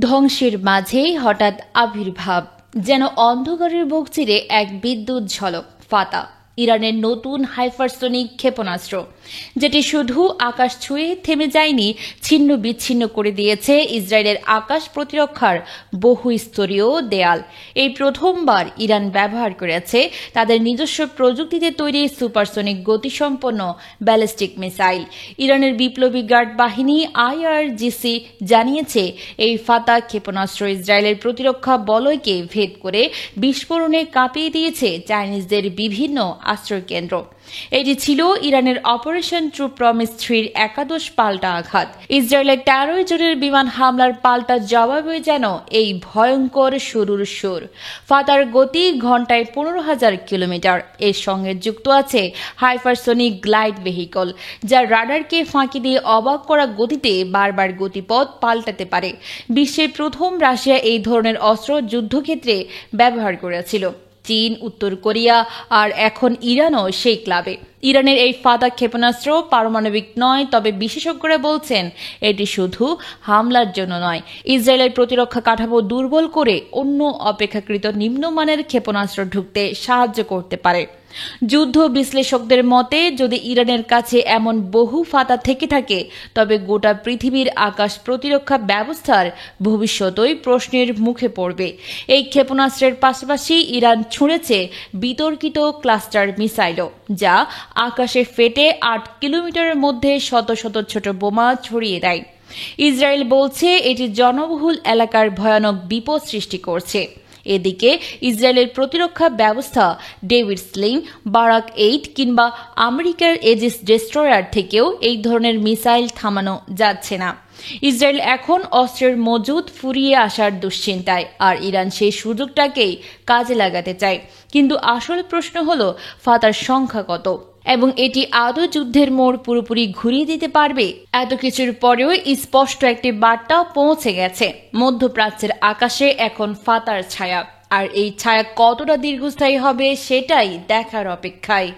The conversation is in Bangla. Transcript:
ধ্বংসের মাঝেই হঠাৎ আবির্ভাব, যেন অন্ধকারের বুক চিরে এক বিদ্যুৎ ঝলক। ফাতা, ইরানের নতুন হাইপারসোনিক ক্ষেপণাস্ত্র, যেটি শুধু আকাশ ছুঁয়ে থেমে যায়নি, ছিন্ন বিচ্ছিন্ন করে দিয়েছে ইসরায়েলের আকাশ প্রতিরক্ষার বহুস্তরীয় দেয়াল। এই প্রথমবার ইরান ব্যবহার করেছে তাদের নিজস্ব প্রযুক্তিতে তৈরি সুপারসোনিক গতিসম্পন্ন ব্যালিস্টিক মিসাইল। ইরানের বিপ্লবী গার্ড বাহিনী IRGC জানিয়েছে, এই ফাতা ক্ষেপণাস্ত্র ইসরায়েলের প্রতিরক্ষা বলয়কে ভেদ করে বিস্ফোরণে কাঁপিয়ে দিয়েছে চাইনিজদের বিভিন্ন আশ্রয়কেন্দ্র। এটি ছিল ইরানের অপারেশন ট্রু প্রমিস 3-র একাদশ পাল্টা আঘাত। ইসরায়েলের 13 জনের বিমান হামলার পাল্টা জবাবে যেন এই ভয়ঙ্কর শুরুর সুর। ফাতার গতি ঘন্টায় 15,000 কিলোমিটার। এর সঙ্গে যুক্ত আছে হাইপারসোনিক গ্লাইড ভেহিকল, যা রাডারকে ফাঁকি দিয়ে অবাক করা গতিতে বারবার গতিপথ পাল্টাতে পারে। বিশ্বের প্রথম রাশিয়া এই ধরনের অস্ত্র যুদ্ধক্ষেত্রে ব্যবহার করেছিল। চীন, উত্তর কোরিয়া আর এখন ইরানও সেই ক্লাবে। ইরানের এই ফাতা ক্ষেপণাস্ত্র পারমাণবিক নয়, তবে বিশেষজ্ঞরা বলছেন এটি শুধু হামলার জন্য নয়, ইসরায়েলের প্রতিরক্ষা কাঠামো দুর্বল করে অন্য অপেক্ষাকৃত নিম্নমানের ক্ষেপণাস্ত্র ঢুকতে সাহায্য করতে পারে। যুদ্ধ বিশ্লেষকদের মতে, যদি ইরানের কাছে এমন বহু ফাতা থেকে থাকে, তবে গোটা পৃথিবীর আকাশ প্রতিরক্ষা ব্যবস্থার ভবিষ্যতই প্রশ্নের মুখে পড়বে। এই ক্ষেপণাস্ত্রের পাশাপাশি ইরান ছুঁড়েছে বিতর্কিত ক্লাস্টার মিসাইলও, যা আকাশে ফেটে 8 কিলোমিটারের মধ্যে শত শত ছোট বোমা ছড়িয়ে দেয়। ইসরায়েল বলছে এটি জনবহুল এলাকার ভয়ানক বিপদ সৃষ্টি করছে। এদিকে ইসরায়েলের প্রতিরক্ষা ব্যবস্থা ডেভিড স্লিং, বারাক 8 কিংবা আমেরিকার এজিস ডেস্ট্রয়ার থেকেও এই ধরনের মিসাইল থামানো যাচ্ছে না। ইসরায়েল এখন অস্ত্রের মজুদ ফুরিয়ে আসার দুশ্চিন্তায়, আর ইরান সেই সুযোগটাকেই কাজে লাগাতে চায়। কিন্তু আসল প্রশ্ন হলো, ফাতার সংখ্যা কত এবং এটি আদৌ যুদ্ধের মোড় পুরোপুরি ঘুরিয়ে দিতে পারবে? এত কিছুর পরেও স্পষ্ট একটি বার্তা পৌঁছে গেছে, মধ্যপ্রাচ্যের আকাশে এখন ফাতার ছায়া, আর এই ছায়া কতটা দীর্ঘস্থায়ী হবে সেটাই দেখার অপেক্ষায়।